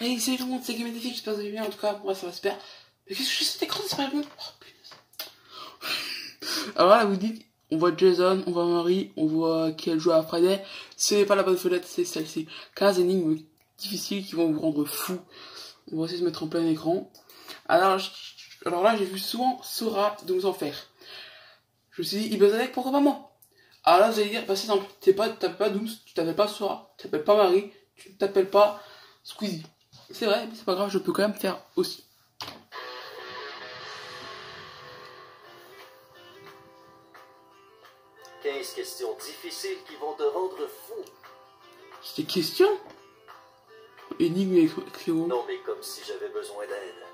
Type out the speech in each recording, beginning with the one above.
Hey, salut tout le monde, c'est Game Défi, j'espère que vous allez bien, en tout cas, moi ça va super. Mais qu'est-ce que je fais cet écran, c'est pas bon. Oh, putain. Alors là, vous dites, on voit Jason, on voit Marie, on voit qu'elle joue à Friday. C'est pas la bonne fenêtre, c'est celle-ci. 15 énigmes difficiles qui vont vous rendre fou. On va essayer de se mettre en plein écran. Alors là, j'ai vu souvent Sora de nous en faire. Je me suis dit, il bosse avec, pourquoi pas moi? Alors là, vous allez dire, bah c'est simple, t'appelles pas Dooms, tu t'appelles pas Sora, tu t'appelles pas Marie, tu t'appelles pas Squeezie. C'est vrai, mais c'est pas grave, je peux quand même faire aussi. « 15 questions difficiles qui vont te rendre fou. » C'est des questions? Énigme écrit où? Non, mais comme si j'avais besoin d'aide.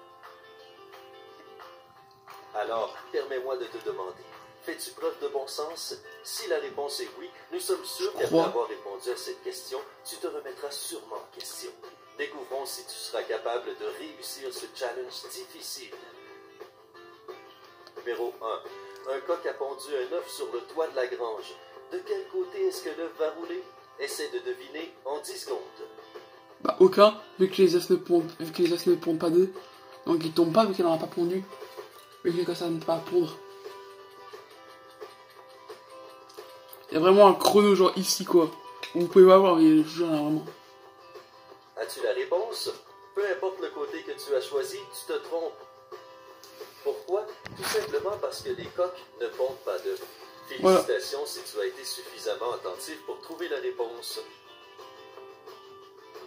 Alors, permets-moi de te demander, fais-tu preuve de bon sens? Si la réponse est oui, nous sommes sûrs qu'après avoir répondu à cette question, tu te remettras sûrement en question. Découvrons si tu seras capable de réussir ce challenge difficile. Numéro 1. Un coq a pondu un œuf sur le toit de la grange. De quel côté est-ce que l'œuf va rouler? Essaie de deviner en 10 secondes. Bah aucun, vu que les œufs ne pondent pas d'œufs. Donc ils tombent pas vu qu'elle n'en a pas pondu. Vu que ça ne peut pas pondre. Il y a vraiment un chrono genre ici quoi. Vous pouvez pas voir mais je là vraiment. As-tu la réponse? Peu importe le côté que tu as choisi, tu te trompes. Pourquoi? Tout simplement parce que les coqs ne pondent pas d'œufs. Félicitations si tu as été suffisamment attentif pour trouver la réponse.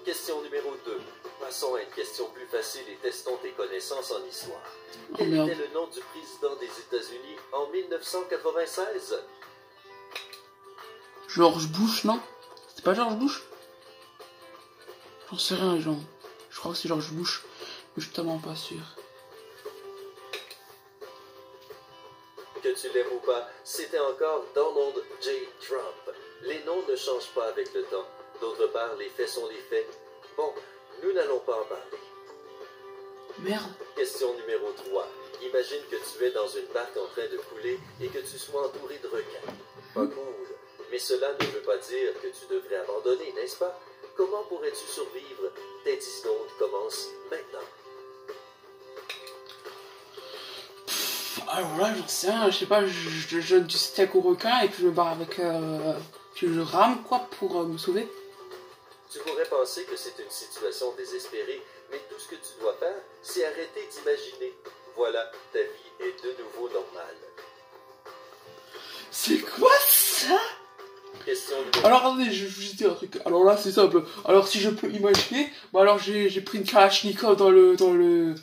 Question numéro 2. Passons à une question plus facile et testons tes connaissances en histoire. Quel était le nom du président des États-Unis en 1996? George Bush, non? C'est pas George Bush? J'en sais rien, les gens. Je crois que c'est George Bush, mais je suis tellement pas sûr. Que tu l'aimes ou pas, c'était encore Donald J. Trump. Les noms ne changent pas avec le temps. D'autre part, les faits sont les faits. Bon, nous n'allons pas en parler. Merde. Question numéro 3. Imagine que tu es dans une barque en train de couler et que tu sois entouré de requins. Pas cool. Mais cela ne veut pas dire que tu devrais abandonner, n'est-ce pas? Comment pourrais-tu survivre? Tes 10 secondes commencent maintenant. Alors là, j'en sais rien, je sais pas, je donne du steak au requin et puis je me barre avec... puis je rame quoi pour me sauver. Tu pourrais penser que c'est une situation désespérée, mais tout ce que tu dois faire, c'est arrêter d'imaginer. Voilà, ta vie est de nouveau normale. C'est quoi ça? Question numéro... Alors attendez, je vais vous dire un truc. Alors là, c'est simple. Alors si je peux imaginer, bah alors j'ai pris une Kalachnikov dans le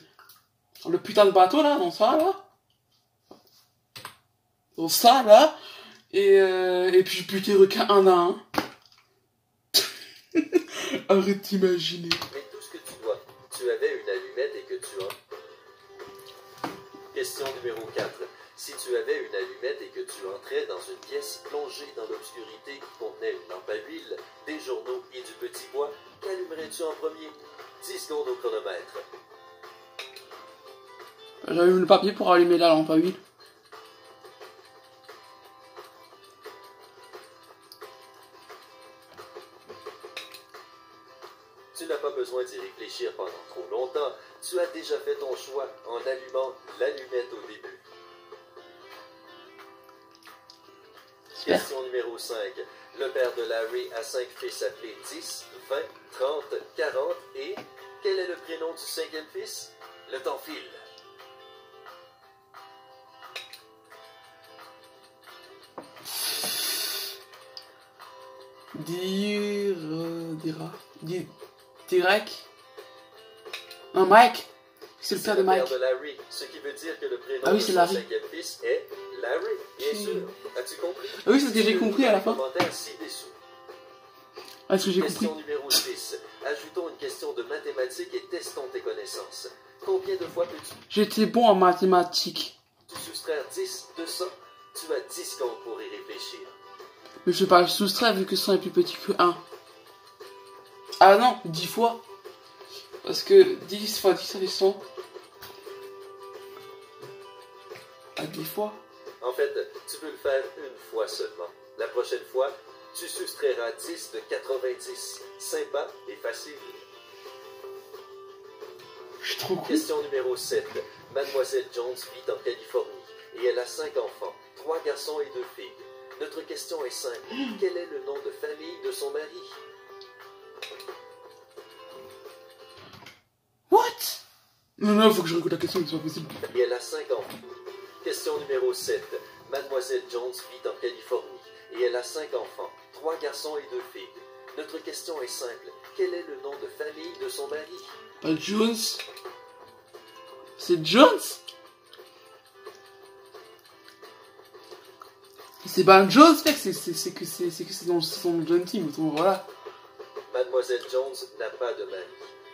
putain de bateau là, dans ça là. Dans ça là. Et puis je bute les requins un à un. Arrête d'imaginer. Mais tout ce que tu dois, tu avais une allumette et que tu as... Question numéro 4. Si tu avais une allumette et que tu entrais dans une pièce plongée dans l'obscurité qui contenait une lampe à huile, des journaux et du petit bois, qu'allumerais-tu en premier? 10 secondes au chronomètre. J'allume le papier pour allumer la lampe à huile. Tu n'as pas besoin d'y réfléchir pendant trop longtemps. Tu as déjà fait ton choix en allumant l'allumette au début. Question numéro 5. Le père de Larry a 5 fils appelés 10, 20, 30, 40 et... Quel est le prénom du 5e fils? Le temps file. Direct. Un Mike. C'est le père de Mike. C'est le père de Larry, ce qui veut dire que le prénom de son Larry. 5e fils est Larry, bien sûr. As-tu compris? Ah oui, c'est ce que j'ai compris à la fin. Commentaire ci-dessous. Ah, ce que j'ai compris. Question numéro 6. Ajoutons une question de mathématiques et testons tes connaissances. Combien de fois peux-tu... J'étais bon en mathématiques. Tu soustraire 10 de 100? Tu as 10 secondes pour y réfléchir. Mais je vais pas soustraire vu que 100 est plus petit que 1. Ah non, 10 fois. Parce que 10 fois 10 ça fait 100. À 10 fois. En fait, tu peux le faire une fois seulement. La prochaine fois, tu soustrairas 10 de 90. Sympa et facile. Je suis trop cool. Question numéro 7. Mademoiselle Jones vit en Californie et elle a 5 enfants, 3 garçons et 2 filles. Notre question est simple. Quel est le nom de famille de son mari? What? Non, faut que je réécoute la question, c'est pas possible. Et elle a 5 enfants. Question numéro 7. Mademoiselle Jones vit en Californie et elle a 5 enfants, 3 garçons et 2 filles. Notre question est simple. Quel est le nom de famille de son mari? Pas Jones. C'est Jones? C'est pas un Jones, mec, c'est que c'est dans son John Team, donc voilà. Mademoiselle Jones n'a pas de mari.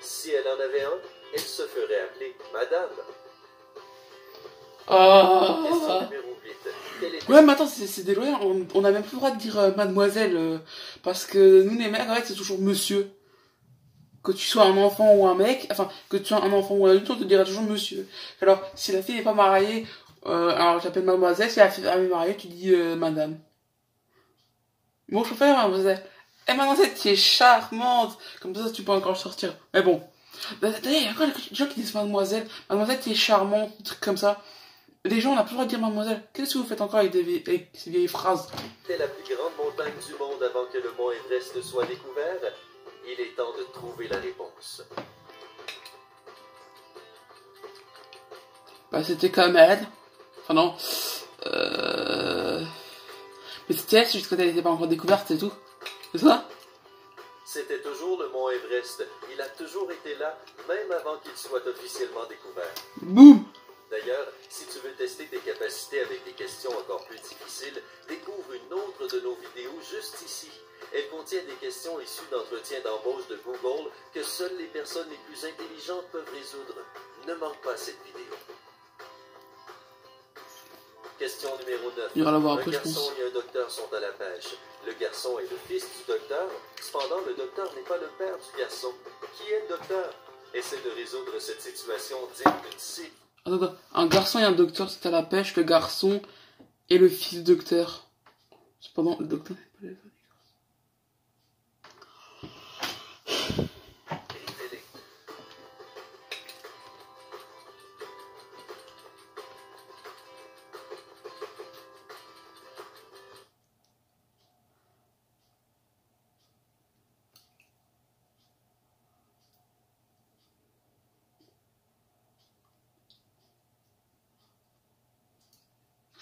Si elle en avait un, elle se ferait appeler Madame. Question Ah. numéro 8. Quel est... Ouais, mais attends, c'est déloyal, on a même plus le droit de dire mademoiselle, parce que nous les mecs, en fait, c'est toujours monsieur. Que tu sois un enfant ou un mec, enfin, que tu sois un enfant ou un adulte, on te dira toujours monsieur. Alors, si la fille n'est pas mariée, alors j'appelle mademoiselle, si la fille est mariée, tu dis madame. Bon, je préfère mademoiselle. Eh, mademoiselle, tu es charmante. Comme ça, tu peux encore sortir. Mais bon. D'ailleurs, il y a encore des gens qui disent mademoiselle. Mademoiselle, tu es charmante, des trucs comme ça. Les gens, on n'a plus le droit de dire mademoiselle. Qu'est-ce que vous faites encore avec, avec ces vieilles phrases? C'est la plus grande montagne du monde avant que le mont Everest ne soit découvert. Il est temps de trouver la réponse. Bah, c'était quand même elle. Enfin, non. Mais c'était elle, c'est juste quand elle n'était pas encore découverte, c'est tout. C'est ça? C'était toujours le mont Everest. Il a toujours été là, même avant qu'il soit officiellement découvert. Boum! D'ailleurs, si tu veux tester tes capacités avec des questions encore plus difficiles, découvre une autre de nos vidéos juste ici. Elle contient des questions issues d'entretiens d'embauche de Google que seules les personnes les plus intelligentes peuvent résoudre. Ne manque pas cette vidéo. Question numéro 9. Il ira la voir Un après, je garçon pense. et un docteur sont à la pêche. Le garçon est le fils du docteur. Cependant, le docteur n'est pas le père du garçon. Qui est le docteur? Essaie de résoudre cette situation digne d'une série. Attends. Un garçon et un docteur, c'est à la pêche, le garçon et le fils du docteur. Cependant, le docteur n'est pas le père.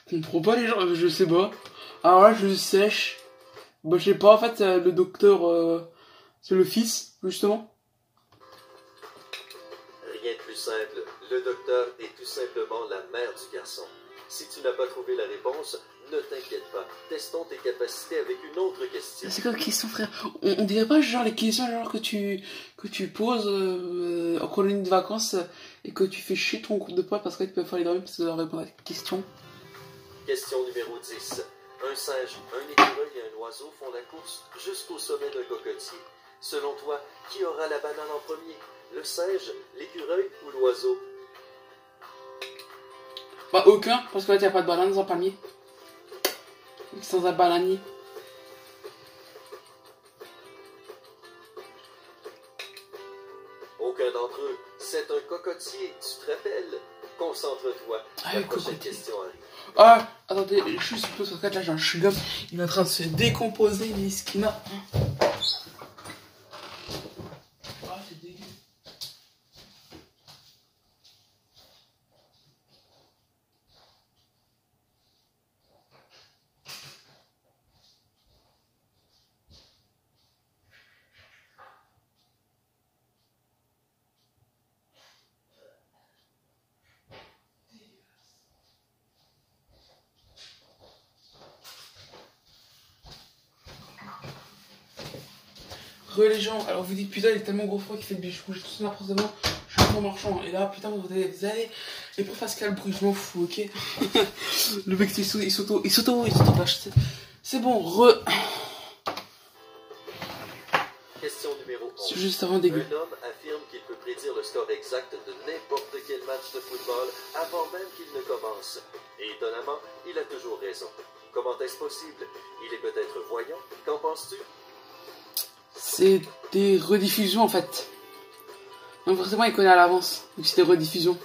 Je comprends pas les gens, je sais pas. Alors là, je sèche. Bah, je sais pas, en fait, le docteur, c'est le fils, justement. Rien de plus simple. Le docteur est tout simplement la mère du garçon. Si tu n'as pas trouvé la réponse, ne t'inquiète pas. Testons tes capacités avec une autre question. C'est quoi la question, frère? On dirait pas genre les questions genre que tu poses en colonie de vacances et que tu fais chier ton groupe de potes parce que tu peux faire les dormir parce que tu dois répondre à la question. Question numéro 10. Un singe, un écureuil et un oiseau font la course jusqu'au sommet d'un cocotier. Selon toi, qui aura la banane en premier? Le singe, l'écureuil ou l'oiseau? Bah aucun, parce que là, il n'y a pas de banane dans un palmier. Sans un bananier. Aucun d'entre eux. C'est un cocotier, tu te rappelles? Concentre-toi. Ah, La le prochaine cocotier. question arrive. Ah, attendez, juste une pause, parce que là, j'ai un chewing-gum. Il est en train de se décomposer, Miskina. Ah, c'est dégueu. Les gens, alors vous dites putain il est tellement gros froid qu'il fait bouger tout n'importe comment, je suis en marchand et là putain vous allez et pour Pascal bruit je m'en fous, ok. Le mec il s'auto-lâche, c'est bon, Question numéro 11. c'est juste avant dégueu. Un homme affirme qu'il peut prédire le score exact de n'importe quel match de football avant même qu'il ne commence. Et étonnamment, il a toujours raison. Comment est-ce possible? Il est peut-être voyant. Qu'en penses-tu? C'est des rediffusions en fait. Donc forcément, il connaît à l'avance. Donc c'est des rediffusions.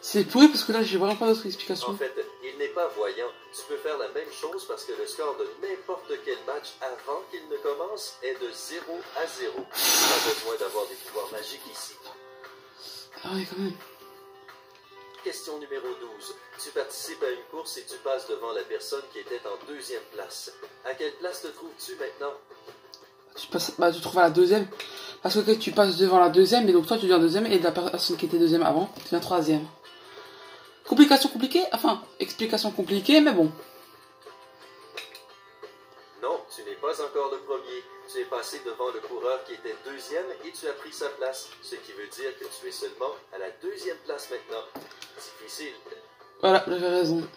C'est pourri parce que là, j'ai vraiment pas d'autre explication. En fait, il n'est pas voyant. Tu peux faire la même chose parce que le score de n'importe quel match avant qu'il ne commence est de 0 à 0. Pas besoin d'avoir des pouvoirs magiques ici. Ah oui, quand même. Question numéro 12. Tu participes à une course et tu passes devant la personne qui était en deuxième place. À quelle place te trouves-tu maintenant? Tu te trouves à la deuxième. Parce que tu passes devant la deuxième, et donc toi tu deviens deuxième, et la personne qui était deuxième avant devient troisième. Complication compliquée? Enfin, explication compliquée, mais bon. Non, tu n'es pas encore le premier. Tu es passé devant le coureur qui était deuxième et tu as pris sa place. Ce qui veut dire que tu es seulement à la deuxième place maintenant. Difficile. Voilà, j'avais raison.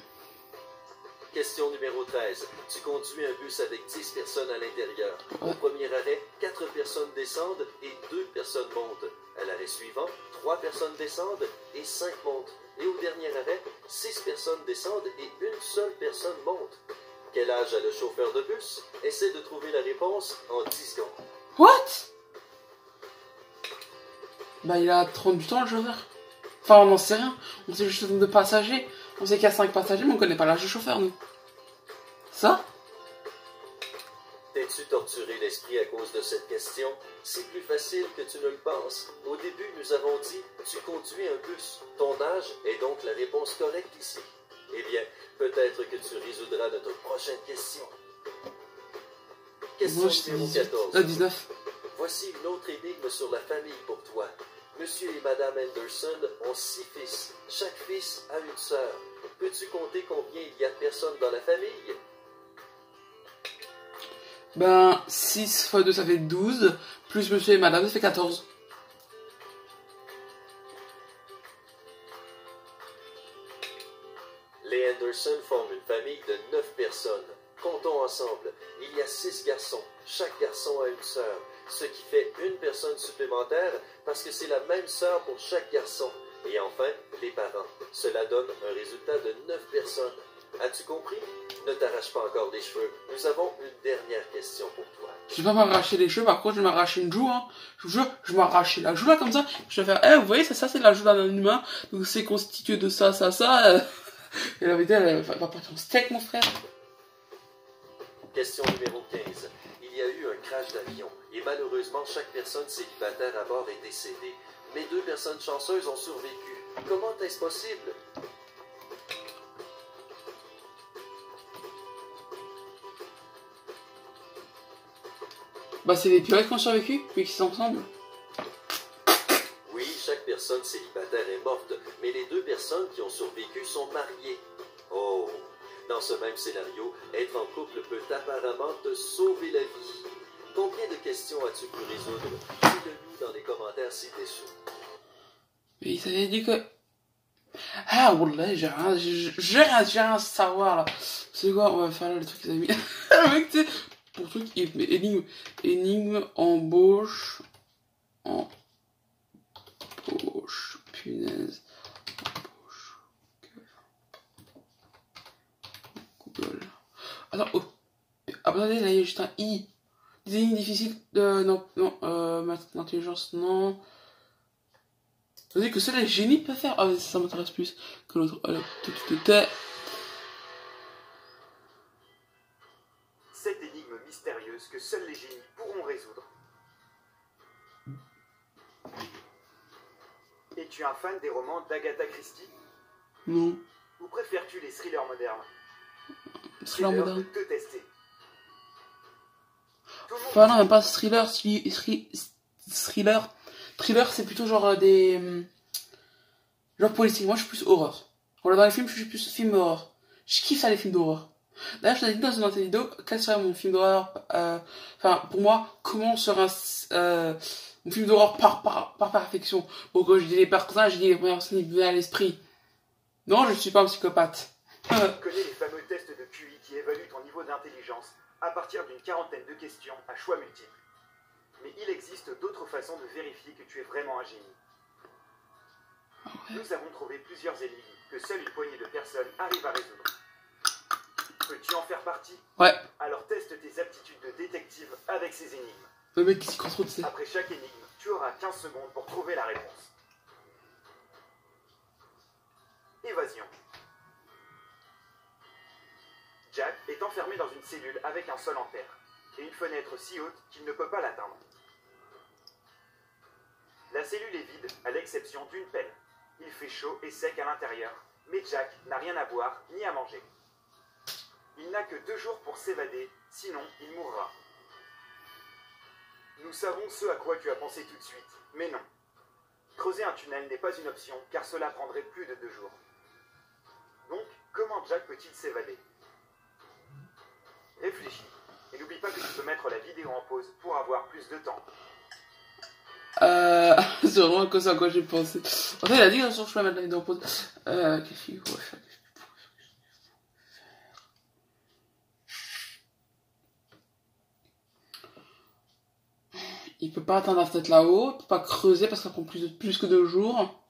Question numéro 13. Tu conduis un bus avec 10 personnes à l'intérieur. Ouais. Au premier arrêt, 4 personnes descendent et 2 personnes montent. À l'arrêt suivant, 3 personnes descendent et 5 montent. Et au dernier arrêt, 6 personnes descendent et une seule personne monte. Quel âge a le chauffeur de bus? Essaie de trouver la réponse en 10 secondes. What? Bah, il a 38 ans, le chauffeur. Enfin, on n'en sait rien. On sait juste le nombre de passagers. On sait qu'il y a 5 passagers, mais on connaît pas l'âge du chauffeur, nous. Ça? T'es-tu torturé l'esprit à cause de cette question? C'est plus facile que tu ne le penses. Au début, nous avons dit « Tu conduis un bus ». Ton âge est donc la réponse correcte ici. Eh bien, peut-être que tu résoudras notre prochaine question. Question Moi, je numéro 18. 14. 19. Voici une autre énigme sur la famille pour toi. Monsieur et Madame Anderson ont 6 fils. Chaque fils a une sœur. Peux-tu compter combien il y a de personnes dans la famille? Ben, 6 fois 2, ça fait 12. Plus monsieur et madame, ça fait 14. Les Anderson forment une famille de 9 personnes. Comptons ensemble. Il y a 6 garçons. Chaque garçon a une sœur. Ce qui fait une personne supplémentaire parce que c'est la même sœur pour chaque garçon. Et enfin, les parents. Cela donne un résultat de 9 personnes. As-tu compris? Ne t'arrache pas encore les cheveux. Nous avons une dernière question pour toi. Je vais pas m'arracher les cheveux, par contre, je vais m'arracher une joue, hein. Je vous jure, je vais m'arracher la joue là, comme ça. Je vais faire, vous voyez, ça, c'est la joue d'un humain. Donc, c'est constitué de ça, ça, ça. Et la vidéo, elle va partir en steak, mon frère. Question numéro 15. Il y a eu un crash d'avion et malheureusement chaque personne célibataire à bord est décédée. Mais 2 personnes chanceuses ont survécu. Comment est-ce possible? Bah, c'est les pilotes qui ont survécu, puis qui sont ensemble. Oui, chaque personne célibataire est morte, mais les 2 personnes qui ont survécu sont mariées. Oh, dans ce même scénario, être en couple peut apparemment te sauver la vie. Combien de questions as-tu pu résoudre? Dis-le-nous dans les commentaires ci-dessous. Mais il s'avait dit que... Ah, wallah, j'ai rien à savoir, là. C'est quoi, on va faire là, le truc qu'ils avaient mis. Le mec, tu sais, pour le truc, énigme, embauche, punaise, embauche, Google. Attends, oh, attendez, là, il y a juste un I. Des énigmes difficiles, non, l'intelligence, non. Ça veut dire que seul les génies peuvent faire. Ah, ça m'intéresse plus que l'autre. Allez, Cette énigme mystérieuse que seuls les génies pourront résoudre. Es-tu un fan des romans d'Agatha Christie? Non. Ou préfères-tu les thrillers modernes? C'est l'heure moderne. De te tester. Enfin, non, même pas thriller, thriller. Thriller, c'est plutôt genre des... genre politique. Moi, je suis plus horreur. Voilà, dans les films, je suis plus film horreur. Je kiffe ça, les films d'horreur. D'ailleurs, je t'ai dit dans une autre vidéo, quel serait mon film d'horreur, enfin, pour moi, comment serait mon film d'horreur par perfection. Bon, quand je dis les personnages, je dis les premières personnes qui me viennent à l'esprit. Non, je suis pas un psychopathe. Tu connais les fameux tests de QI qui évaluent ton niveau d'intelligence à partir d'une quarantaine de questions à choix multiples. Mais il existe d'autres façons de vérifier que tu es vraiment un génie. Nous avons trouvé plusieurs énigmes que seule une poignée de personnes arrivent à résoudre. Peux-tu en faire partie? Ouais. Alors teste tes aptitudes de détective avec ces énigmes. Le mec qui s'y croit trop, tu sais. Après chaque énigme, tu auras 15 secondes pour trouver la réponse. Évasion. Jack est enfermé dans une cellule avec un sol en terre et une fenêtre si haute qu'il ne peut pas l'atteindre. La cellule est vide à l'exception d'une pelle. Il fait chaud et sec à l'intérieur, mais Jack n'a rien à boire ni à manger. Il n'a que 2 jours pour s'évader, sinon il mourra. Nous savons ce à quoi tu as pensé tout de suite, mais non. Creuser un tunnel n'est pas une option car cela prendrait plus de 2 jours. Donc, comment Jack peut-il s'évader? Réfléchis, et n'oublie pas que tu peux mettre la vidéo en pause pour avoir plus de temps. C'est vraiment à quoi j'ai pensé. En fait, il a dit que je peux mettre la vidéo en pause. Qu'est-ce qu'il faut faire? Il peut pas atteindre la fenêtre là-haut, il peut pas creuser parce que ça prend plus que 2 jours.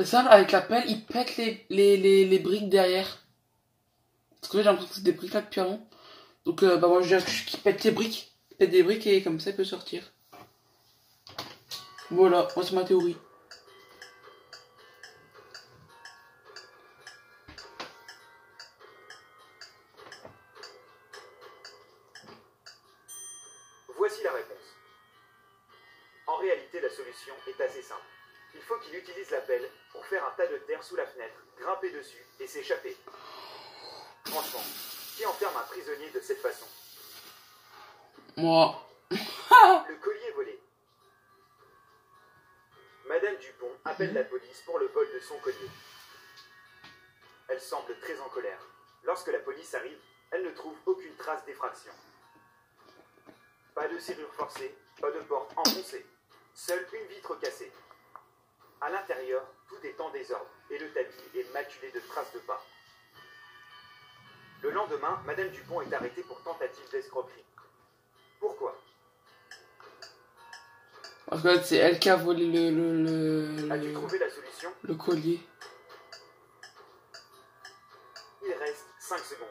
Ça, avec la pelle, il pète les briques derrière. Parce que j'ai l'impression que c'est des briques là depuis avant. Donc, moi je dirais qu'il pète les briques. Il pète des briques et comme ça il peut sortir. Voilà, moi c'est ma théorie. Voici la réponse. En réalité, la solution est assez simple. Il faut qu'il utilise la pelle pour faire un tas de terre sous la fenêtre, grimper dessus et s'échapper. Franchement, qui enferme un prisonnier de cette façon? Moi. Le collier volé. Madame Dupont appelle la police pour le vol de son collier. Elle semble très en colère. Lorsque la police arrive, elle ne trouve aucune trace d'effraction. Pas de serrure forcée, pas de porte enfoncée. Seule une vitre cassée. À l'intérieur, tout est en désordre et le tapis est maculé de traces de pas. Le lendemain, Madame Dupont est arrêtée pour tentative d'escroquerie. Pourquoi? Parce que c'est elle qui a volé As-tu trouvé la solution? le collier. Il reste 5 secondes.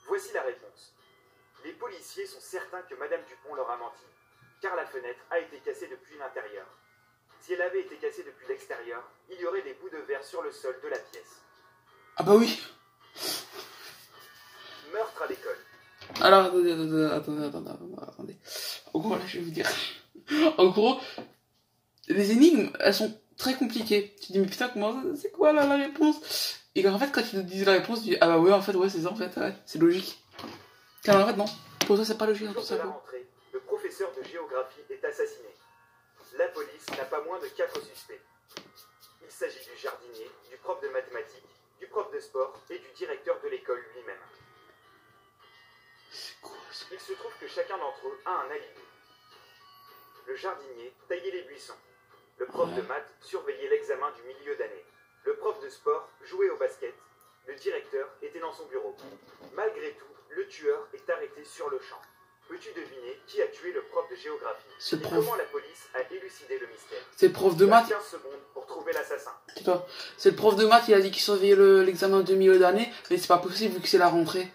Voici la réponse. Les policiers sont certains que Madame Dupont leur a menti, car la fenêtre a été cassée depuis l'intérieur. Si elle avait été cassée depuis l'extérieur, il y aurait des bouts de verre sur le sol de la pièce. Ah bah oui. Meurtre à l'école. Alors, attendez. En gros, là, je vais vous dire. En gros, les énigmes, elles sont très compliquées. Tu te dis, mais putain, comment c'est quoi là la réponse? Et en fait, quand tu te dis la réponse, tu dis, ah bah ouais, en fait, ouais, c'est ça, en fait, ouais, c'est logique. Car en fait, non. Pour ça, c'est pas logique, Le tout jour de ça. la rentrée, le professeur de géographie est assassiné. La police n'a pas moins de 4 suspects. Il s'agit du jardinier, du prof de mathématiques, du prof de sport et du directeur de l'école lui-même. C'est quoi ça? Il se trouve que chacun d'entre eux a un alibi. Le jardinier taillait les buissons. Le prof de maths surveillait l'examen du milieu d'année. Le prof de sport jouait au basket. Le directeur était dans son bureau. Malgré tout, le tueur est arrêté sur le champ. Peux-tu deviner qui a tué le prof de géographie? Et comment la police a élucidé le mystère? C'est le prof de maths. 15 secondes pour trouver l'assassin. C'est toi. C'est le prof de maths, il a dit qu'il surveillait l'examen de milieu d'année, mais c'est pas possible vu que c'est la rentrée.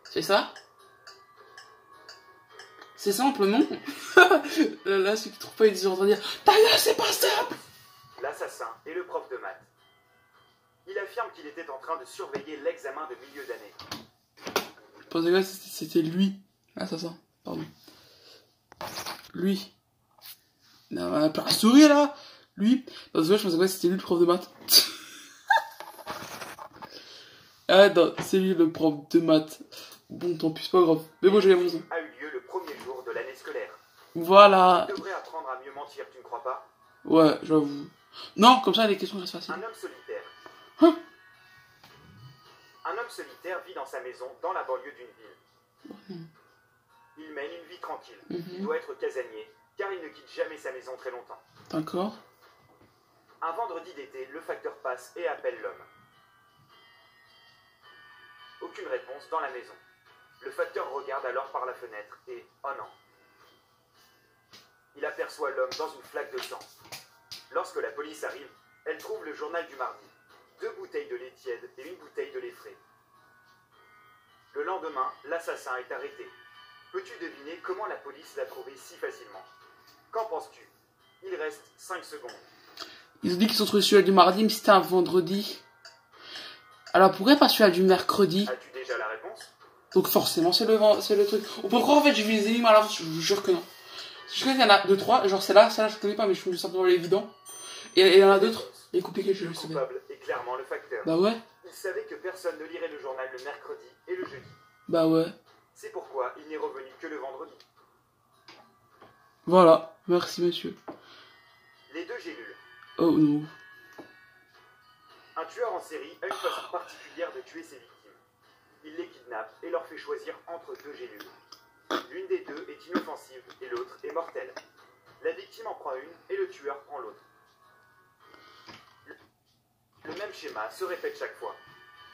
C'est ça? C'est simple, non? Là, ceux qui trouvent pas, ils sont en train de dire ta gueule, c'est pas simple! L'assassin est le prof de maths. Il affirme qu'il était en train de surveiller l'examen de milieu d'année. Je pensais que c'était lui, l'assassin. Pardon. Lui. Non, on a pas sourire là! Lui. Dans ce cas, je pensais que c'était lui le prof de maths. Ah non, c'est lui le prof de maths. Bon, tant pis, c'est pas grave. Mais bon, j'ai l'impression. A eu lieu le premier jour de l'année scolaire. Voilà. Tu devrais apprendre à mieux mentir, tu ne crois pas? Ouais, j'avoue. Non, comme ça, les questions restent faciles. Un homme solitaire. Hein? Un homme solitaire vit dans sa maison dans la banlieue d'une ville. Il mène une vie tranquille. Il doit être casanier, car il ne quitte jamais sa maison très longtemps. D'accord. Un vendredi d'été, le facteur passe et appelle l'homme. Aucune réponse dans la maison. Le facteur regarde alors par la fenêtre et, oh non, aperçoit l'homme dans une flaque de sang. Lorsque la police arrive, elle trouve le journal du mardi, 2 bouteilles de lait tiède et 1 bouteille de lait frais. Le lendemain, l'assassin est arrêté. Peux-tu deviner comment la police l'a trouvé si facilement? Qu'en penses-tu? Il reste 5 secondes. Ils ont dit qu'ils ont trouvé celui-là du mardi, mais c'était un vendredi. Alors pourquoi pas celui-là du mercredi? As-tu déjà la réponse? Donc forcément c'est le truc. On peut croire en fait j'ai vu les énigmes à l'avance, je vous jure que non. Je sais qu'il y en a 2, 3, genre celle-là je connais pas mais je trouve simplement l'évident. Et il y en a d'autres, les compliqués je Le le savais. coupable est clairement le facteur. Bah ouais, Il savait que personne ne lirait le journal le mercredi et le jeudi. bah ouais. C'est pourquoi il n'est revenu que le vendredi. Voilà, merci monsieur. Les 2 gélules. Oh non. Un tueur en série a une façon particulière de tuer ses victimes. Il les kidnappe et leur fait choisir entre 2 gélules. L'une des 2 est inoffensive et l'autre est mortelle. La victime en prend une et le tueur prend l'autre. Le même schéma se répète chaque fois.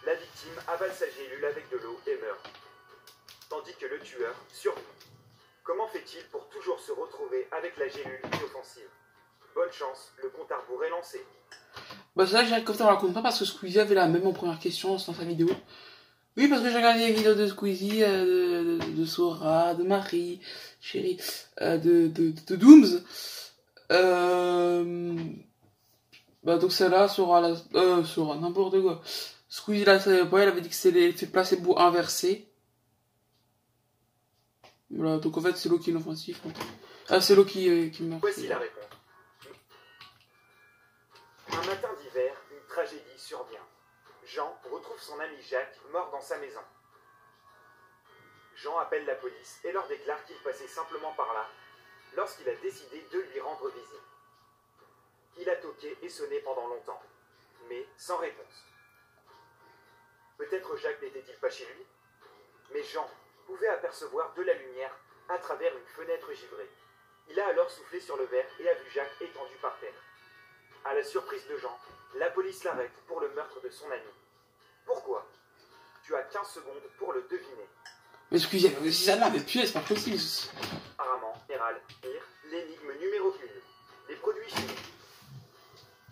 La victime avale sa gélule avec de l'eau et meurt. Tandis que le tueur survit. Comment fait-il pour toujours se retrouver avec la gélule inoffensive? Bonne chance, le compte à rebours est lancé. Bah c'est là que j'ai comme ça on la raconte pas parce que Squeezie avait la même en première question dans sa vidéo. Oui parce que j'ai regardé les vidéos de Squeezie, de Sora, de Marie, Chérie, de Dooms. Bah donc celle-là, Sora, Sora, n'importe quoi. Squeezie là savait pas, elle avait dit que c'était l'effet placebo inversé. Voilà, donc en fait c'est l'eau qui est inoffensif. Ah c'est l'eau qui meurt. Voici la réponse. Un matin d'hiver, une tragédie survient. Jean retrouve son ami Jacques mort dans sa maison. Jean appelle la police et leur déclare qu'il passait simplement par là lorsqu'il a décidé de lui rendre visite. Il a toqué et sonné pendant longtemps, mais sans réponse. Peut-être Jacques n'était-il pas chez lui? Mais Jean pouvait apercevoir de la lumière à travers une fenêtre givrée. Il a alors soufflé sur le verre et a vu Jacques étendu par terre. À la surprise de Jean, la police l'arrête pour le meurtre de son ami. Pourquoi? Tu as 15 secondes pour le deviner. Mais Squeezie avait aussi ça là, mais putain, c'est pas possible. Apparemment, Héral, pire, l'énigme numéro 1. Les produits chimiques.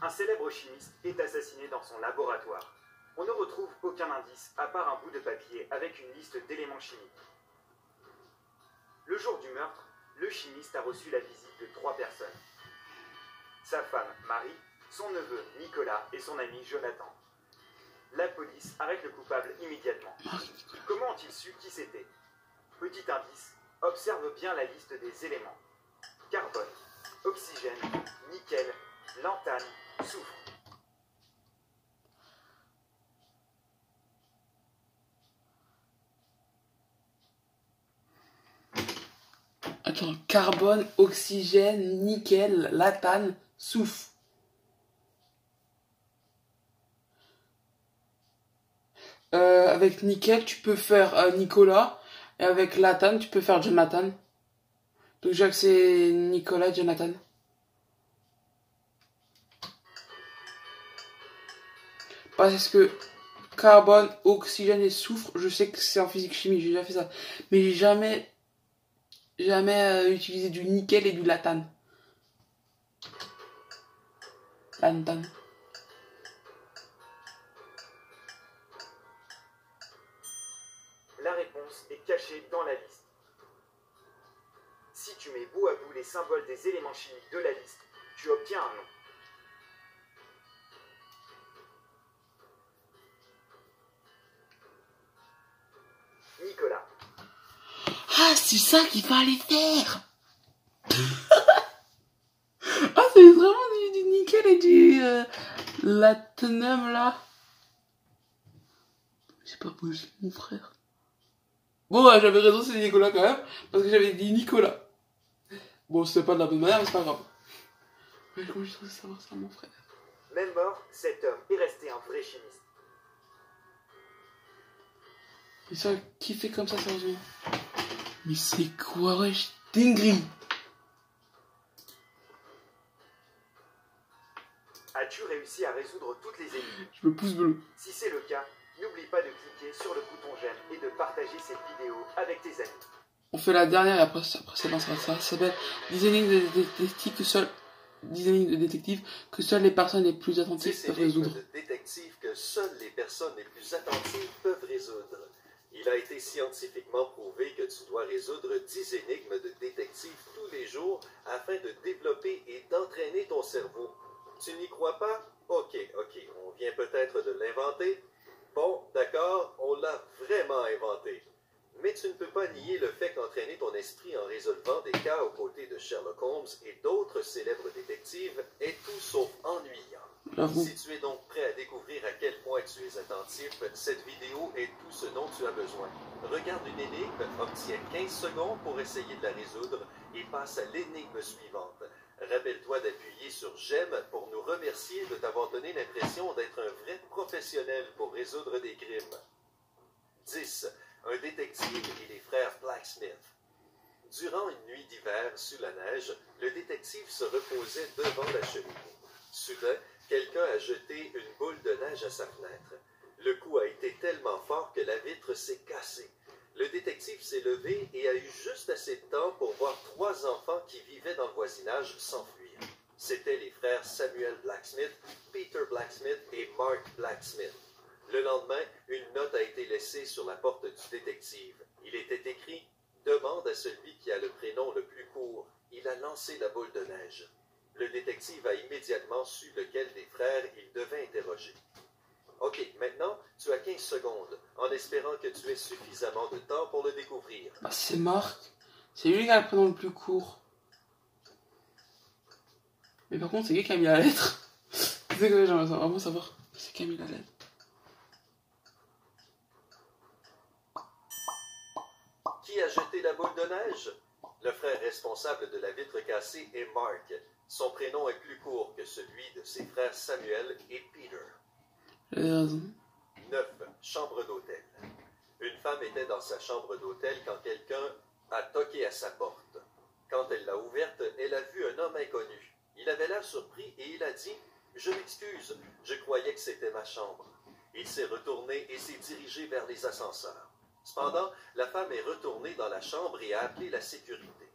Un célèbre chimiste est assassiné dans son laboratoire. On ne retrouve aucun indice à part un bout de papier avec une liste d'éléments chimiques. Le jour du meurtre, le chimiste a reçu la visite de 3 personnes. Sa femme, Marie, son neveu, Nicolas, et son ami, Jonathan. La police arrête le coupable immédiatement. Comment ont-ils su qui c'était? Petit indice, observe bien la liste des éléments. Carbone, oxygène, nickel, lantane, soufre. Attends, carbone, oxygène, nickel, latane, soufre. Avec nickel, tu peux faire Nicolas. Et avec latane, tu peux faire Jonathan. Donc j'ai que c'est Nicolas et Jonathan. Parce que carbone, oxygène et soufre, je sais que c'est en physique-chimie, j'ai déjà fait ça. Mais j'ai jamais utilisé du nickel et du latane. Lantane. La réponse est cachée dans la liste. Si tu mets bout à bout les symboles des éléments chimiques de la liste, tu obtiens un nom. Nicolas. Ah, c'est ça qu'il fallait faire. Ah, c'est vraiment du nickel et du latanum là. C'est pas possible, mon frère. Bon, ouais, j'avais raison, c'est Nicolas quand même, parce que j'avais dit Nicolas. Bon, c'est pas de la bonne manière, mais c'est pas grave. Mais comment je trouve savoir ça, mon frère? Même mort, cet homme est resté un vrai chimiste. Mais ça, qui fait comme ça, sérieusement? Mais c'est quoi, wesh? Dinguerie! As-tu réussi à résoudre toutes les énigmes? Je me pouce bleu. Si c'est le cas, n'oublie pas de cliquer sur le bouton j'aime et de partager cette vidéo avec tes amis. On fait la dernière et après c'est bon, ça s'appelle 10 énigmes de détective que seules 10 énigmes de détective que seules les personnes les plus attentives 10 peuvent énigmes résoudre. de détective que seules les personnes les plus attentives peuvent résoudre. Il a été scientifiquement prouvé que tu dois résoudre 10 énigmes de détective tous les jours afin de développer et d'entraîner ton cerveau. Tu n'y crois pas? Ok, on vient peut-être de l'inventer. Bon, d'accord, on l'a vraiment inventé. Mais tu ne peux pas nier le fait qu'entraîner ton esprit en résolvant des cas aux côtés de Sherlock Holmes et d'autres célèbres détectives est tout sauf ennuyant. J'avoue. Si tu es donc prêt à découvrir à quel point tu es attentif, cette vidéo est tout ce dont tu as besoin. Regarde une énigme, obtiens 15 secondes pour essayer de la résoudre et passe à l'énigme suivante. Rappelle-toi d'appuyer sur j'aime pour nous remercier de t'avoir donné l'impression d'être un vrai professionnel pour résoudre des crimes. 10. Un détective et les frères Blacksmith. Durant une nuit d'hiver sous la neige, le détective se reposait devant la cheminée. Soudain, quelqu'un a jeté une boule de neige à sa fenêtre. Le coup a été tellement fort que la vitre s'est cassée. Le détective s'est levé et a eu juste assez de temps pour voir 3 enfants qui vivaient dans le voisinage s'enfuir. C'étaient les frères Samuel Blacksmith, Peter Blacksmith et Mark Blacksmith. Le lendemain, une note a été laissée sur la porte du détective. Il était écrit « Demande à celui qui a le prénom le plus court. Il a lancé la boule de neige. » Le détective a immédiatement su lequel des frères il devait interroger. Ok, maintenant, tu as 15 secondes, en espérant que tu aies suffisamment de temps pour le découvrir. Bah, c'est Marc. C'est lui qui a le prénom le plus court. Mais par contre, c'est qui a mis la lettre? C'est ça que j'aimerais vraiment savoir. C'est qui a mis la lettre. Qui a jeté la boule de neige? Le frère responsable de la vitre cassée est Mark. Son prénom est plus court que celui de ses frères Samuel et Peter. J'avais raison. 9. Chambre d'hôtel. Une femme était dans sa chambre d'hôtel quand quelqu'un a toqué à sa porte. Quand elle l'a ouverte, elle a vu un homme inconnu. Il avait l'air surpris et il a dit « Je m'excuse, je croyais que c'était ma chambre. » Il s'est retourné et s'est dirigé vers les ascenseurs. Cependant, la femme est retournée dans la chambre et a appelé la sécurité.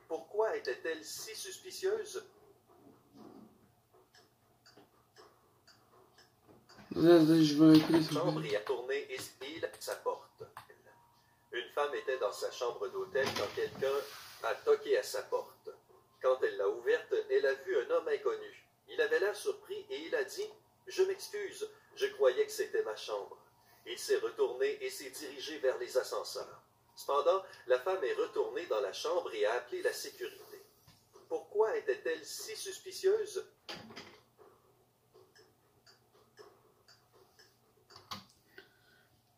Pourquoi était-elle si suspicieuse? Je veux écouter ça. Chambre et a tourné et il sa porte. Une femme était dans sa chambre d'hôtel quand quelqu'un a toqué à sa porte. Quand elle l'a ouverte, elle a vu un homme inconnu. Il avait l'air surpris et il a dit « Je m'excuse, je croyais que c'était ma chambre. » Il s'est retourné et s'est dirigé vers les ascenseurs. Cependant, la femme est retournée dans la chambre et a appelé la sécurité. Pourquoi était-elle si suspicieuse?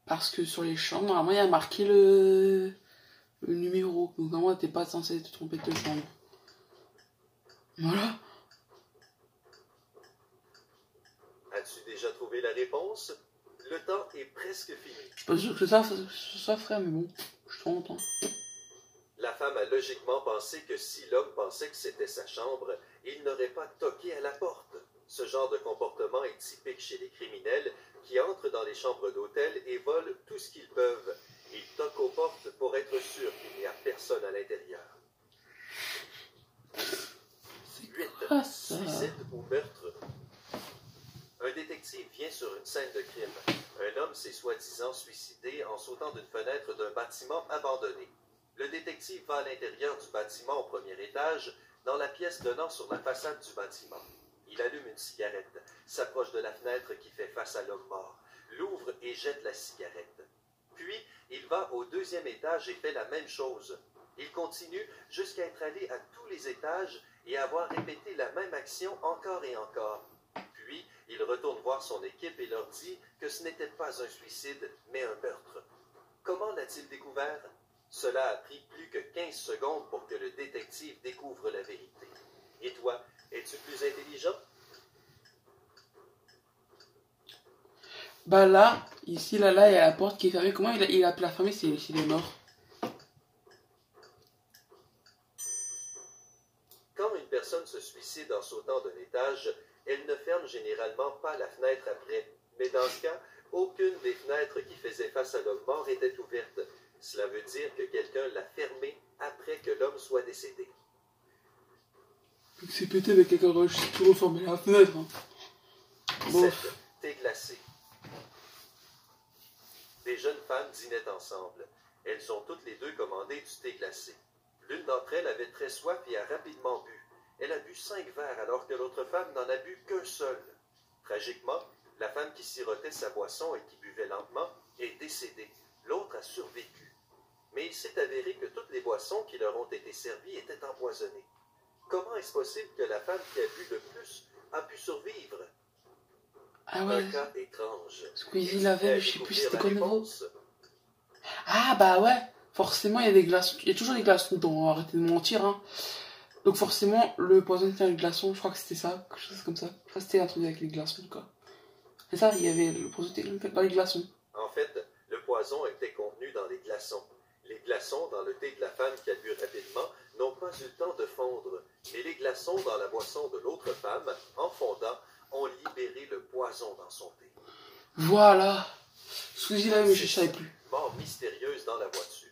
Parce que sur les chambres, normalement, il y a marqué le numéro. Donc, normalement, t'es pas censé te tromper de chambre. Voilà. As-tu déjà trouvé la réponse? Le temps est presque fini. Je suis pas sûr que ça ferait, mais bon, je suis content. La femme a logiquement pensé que si l'homme pensait que c'était sa chambre, il n'aurait pas toqué à la porte. Ce genre de comportement est typique chez les criminels qui entrent dans les chambres d'hôtel et volent tout ce qu'ils peuvent. Ils toquent aux portes pour être sûrs qu'il n'y a personne à l'intérieur. 8. quoi, ça? Suicide ou meurtre. Un détective vient sur une scène de crime. Un homme s'est soi-disant suicidé en sautant d'une fenêtre d'un bâtiment abandonné. Le détective va à l'intérieur du bâtiment au premier étage, dans la pièce donnant sur la façade du bâtiment. Il allume une cigarette, s'approche de la fenêtre qui fait face à l'homme mort, l'ouvre et jette la cigarette. Puis, il va au deuxième étage et fait la même chose. Il continue jusqu'à être allé à tous les étages et avoir répété la même action encore et encore. Puis, il retourne voir son équipe et leur dit que ce n'était pas un suicide, mais un meurtre. Comment l'a-t-il découvert? Cela a pris plus que 15 secondes pour que le détective découvre la vérité. Et toi, es-tu plus intelligent? Bah là, ici, là, il y a la porte qui est fermée. Comment il a pu la fermer s'il est mort? Quand une personne se suicide en sautant d'un étage, elle ne ferme généralement pas la fenêtre après. Mais dans ce cas, aucune des fenêtres qui faisaient face à l'homme mort était ouverte. Cela veut dire que quelqu'un l'a fermé après que l'homme soit décédé. C'est pété avec quelqu'un pour refermer la fenêtre. Hein. Bon. 7. Thé glacé. Des jeunes femmes dînaient ensemble. Elles ont toutes les deux commandé du thé glacé. L'une d'entre elles avait très soif et a rapidement bu. Elle a bu 5 verres alors que l'autre femme n'en a bu qu'un seul. Tragiquement, la femme qui sirotait sa boisson et qui buvait lentement est décédée. L'autre a survécu. Mais il s'est avéré que toutes les boissons qui leur ont été servies étaient empoisonnées. Comment est-ce possible que la femme qui a bu le plus a pu survivre? Ah ouais. Un cas étrange. Squeezie l'avait, mais je sais plus c'était quoi le nom. réponse? Ah bah ouais, forcément il y a des glaçons. Il y a toujours des glaçons dedans, arrêtez de mentir. Hein. Donc forcément, le poison était avec les glaçons, je crois que c'était ça, quelque chose comme ça. Je crois que c'était un truc avec les glaçons, quoi. C'est ça, il y avait le poison était dans les glaçons. En fait, le poison était contenu dans les glaçons. Les glaçons dans le thé de la femme qui a bu rapidement n'ont pas eu le temps de fondre, mais les glaçons dans la boisson de l'autre femme, en fondant, ont libéré le poison dans son thé. Voilà. Squeezie l'avait, mais je ne savais plus. Mort mystérieuse dans la voiture.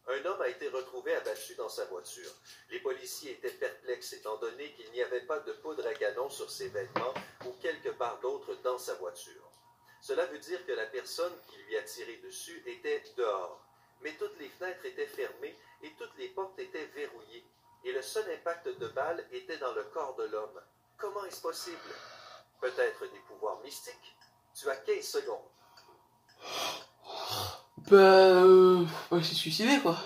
Un homme a été retrouvé abattu dans sa voiture. Les policiers étaient perplexes étant donné qu'il n'y avait pas de poudre à canon sur ses vêtements ou quelque part d'autre dans sa voiture. Cela veut dire que la personne qui lui a tiré dessus était dehors. Mais toutes les fenêtres étaient fermées et toutes les portes étaient verrouillées. Et le seul impact de balle était dans le corps de l'homme. Comment est-ce possible? Peut-être des pouvoirs mystiques? Tu as 15 secondes. Ouais, c'est suicidé quoi.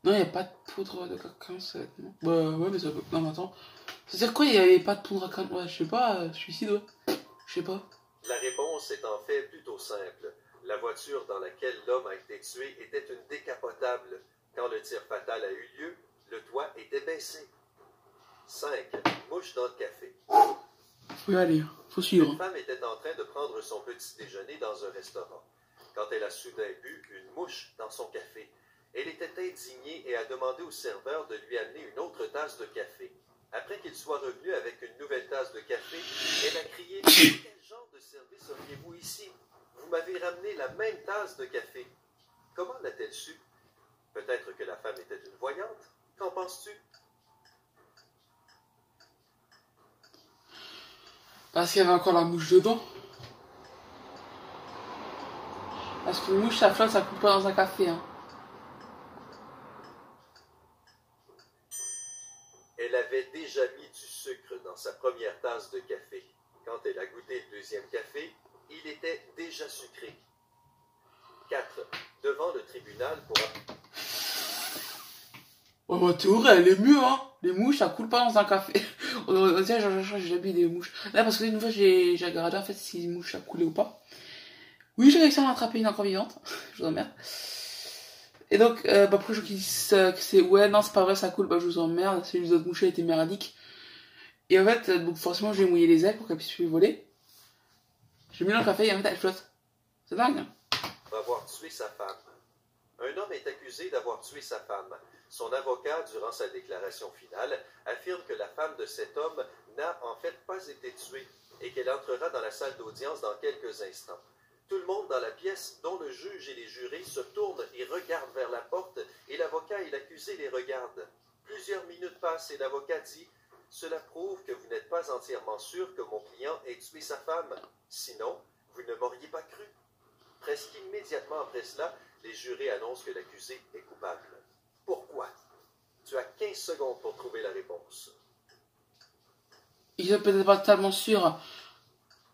Non, il n'y a pas de poudre de caca, ça va être non. Bah ouais, mais ça peut. Non, mais attends. C'est-à-dire quoi, il n'y avait pas de poudre à canon? Ouais, je sais pas, suicide, ouais. Je sais pas. La réponse est en fait plutôt simple. La voiture dans laquelle l'homme a été tué était une décapotable. Quand le tir fatal a eu lieu, le toit était baissé. 5. Mouche dans le café. Faut y aller, faut suivre. Une femme était en train de prendre son petit déjeuner dans un restaurant. Quand elle a soudain vu une mouche dans son café, elle était indignée et a demandé au serveur de lui amener une autre tasse de café. Après qu'il soit revenu avec une nouvelle tasse de café, elle a crié « Quel genre de service auriez-vous ici? Vous m'avez ramené la même tasse de café. » Comment l'a-t-elle su? Peut-être que la femme était une voyante. Qu'en penses-tu? Parce qu'il y avait encore la mouche dedans. Parce qu'une mouche, ça flotte, ça coupe pas dans un café. Hein. Elle avait déjà mis du sucre dans sa première tasse de café. Quand elle a goûté le deuxième café, il était déjà sucré. 4. Devant le tribunal pour... Oh, ma théorie, elle est mieux, hein. Les mouches, ça coule pas dans un café. Tiens, j'ai jamais des mouches. Là, parce que une fois, j'ai regardé en fait si les mouches, ça coulait ou pas. Oui, j'ai réussi à en attraper une encore vivante. Je vous emmerde. Et donc, après, je dis que c'est, ouais, non, c'est pas vrai, ça coule, bah, je vous emmerde. C'est les autres mouches, elles étaient merdiques. Et en fait, donc, forcément, je vais mouiller les ailes pour qu'elles puissent plus voler. J'ai mis dans le café et en fait, elle flotte. C'est dingue, hein. Avoir tué sa femme. Un homme est accusé d'avoir tué sa femme. Son avocat, durant sa déclaration finale, affirme que la femme de cet homme n'a en fait pas été tuée et qu'elle entrera dans la salle d'audience dans quelques instants. Tout le monde dans la pièce, dont le juge et les jurés, se tournent et regardent vers la porte et l'avocat et l'accusé les regardent. Plusieurs minutes passent et l'avocat dit « Cela prouve que vous n'êtes pas entièrement sûr que mon client ait tué sa femme. Sinon, vous ne m'auriez pas cru. » Presque immédiatement après cela, les jurés annoncent que l'accusé est coupable. Pourquoi? Tu as 15 secondes pour trouver la réponse. Ils sont peut-être pas totalement sûrs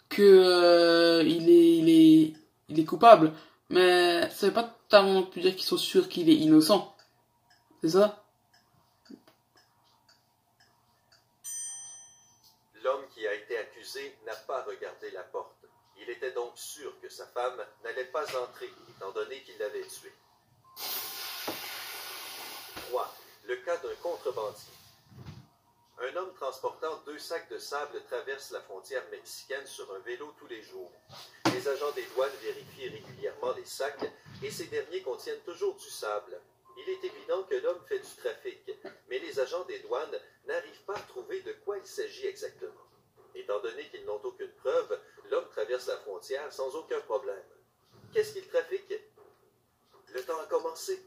que il est coupable, mais ça veut pas totalement non plus dire qu'ils sont sûrs qu'il est innocent. C'est ça? L'homme qui a été accusé n'a pas regardé la porte. Il était donc sûr que sa femme n'allait pas entrer, étant donné qu'il l'avait tuée. 3. Le cas d'un contrebandier. Un homme transportant 2 sacs de sable traverse la frontière mexicaine sur un vélo tous les jours. Les agents des douanes vérifient régulièrement les sacs et ces derniers contiennent toujours du sable. Il est évident que l'homme fait du trafic, mais les agents des douanes n'arrivent pas à trouver de quoi il s'agit exactement. Étant donné qu'ils n'ont aucune preuve, l'homme traverse la frontière sans aucun problème. Qu'est-ce qu'il trafique? Le temps a commencé.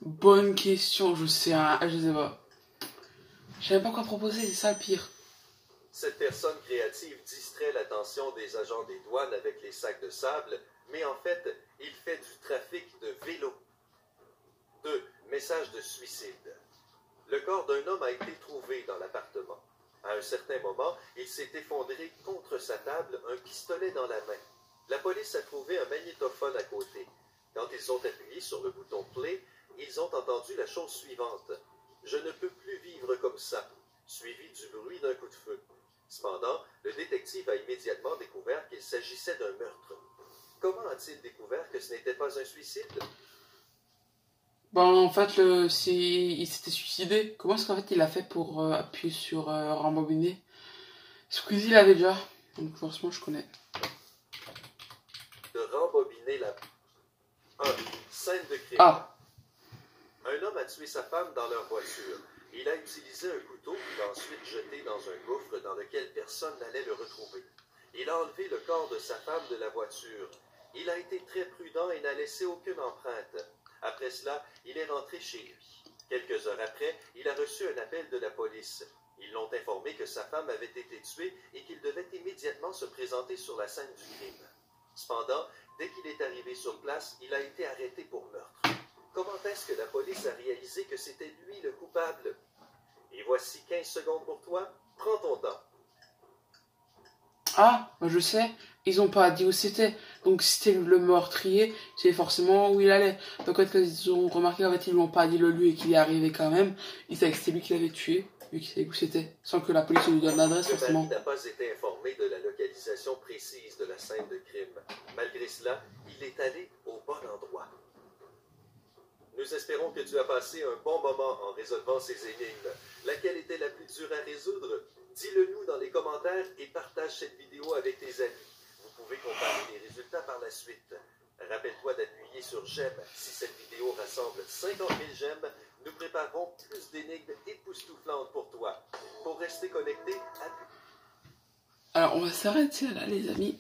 Bonne question, je sais pas. Je sais même pas quoi proposer, c'est ça le pire. Cette personne créative distrait l'attention des agents des douanes avec les sacs de sable, mais en fait, il fait du trafic de vélos. 2. Message de suicide. Le corps d'un homme a été trouvé dans l'appartement. À un certain moment, il s'est effondré contre sa table, un pistolet dans la main. La police a trouvé un magnétophone à côté. Quand ils ont appuyé sur le bouton play, ils ont entendu la chose suivante. « Je ne peux plus vivre comme ça », suivi du bruit d'un coup de feu. Cependant, le détective a immédiatement découvert qu'il s'agissait d'un meurtre. Comment a-t-il découvert que ce n'était pas un suicide? En fait, il s'était suicidé. Comment est-ce qu'en fait il a fait pour appuyer sur rembobiner? Squeezie l'avait déjà, donc forcément je connais. De rembobiner la... 1. Scène de crime. Ah. Un homme a tué sa femme dans leur voiture. Il a utilisé un couteau qu'il a ensuite jeté dans un gouffre dans lequel personne n'allait le retrouver. Il a enlevé le corps de sa femme de la voiture. Il a été très prudent et n'a laissé aucune empreinte. Après cela, il est rentré chez lui. Quelques heures après, il a reçu un appel de la police. Ils l'ont informé que sa femme avait été tuée et qu'il devait immédiatement se présenter sur la scène du crime. Cependant, dès qu'il est arrivé sur place, il a été arrêté pour meurtre. Comment est-ce que la police a réalisé que c'était lui le coupable? Et voici 15 secondes pour toi. Prends ton temps. Ah, je sais, ils ont pas dit où c'était. Donc si c'était le meurtrier, c'est forcément où il allait. Donc quand ils ont remarqué, en fait, ils lui ont pas dit le lieu et qu'il est arrivé quand même, ils savaient que c'était lui qui l'avait tué, vu qu'ils savaient où c'était, sans que la police lui donne l'adresse Le forcément. mari n'a pas été informé de la localisation précise de la scène de crime. Malgré cela, il est allé au bon endroit. Nous espérons que tu as passé un bon moment en résolvant ces énigmes. Laquelle était la plus dure à résoudre? Dis-le nous dans les commentaires et partage cette vidéo avec tes amis. Vous pouvez comparer les résultats par la suite. Rappelle-toi d'appuyer sur j'aime. Si cette vidéo rassemble 50 000 j'aime, nous préparerons plus d'énigmes époustouflantes pour toi. Pour rester connecté, Alors on va s'arrêter là les amis.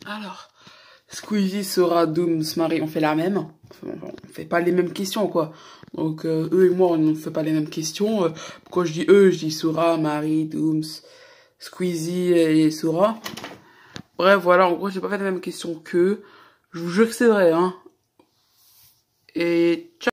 Alors, Squeezie, Sora, Dooms, Marie, on fait la même. Enfin, on fait pas les mêmes questions quoi. Donc eux et moi on ne fait pas les mêmes questions. Quand je dis eux, je dis Sora, Marie, Dooms, Squeezie et Sora. Bref voilà, en gros j'ai pas fait les mêmes questions qu'eux. Je vous jure que c'est vrai hein. Et ciao.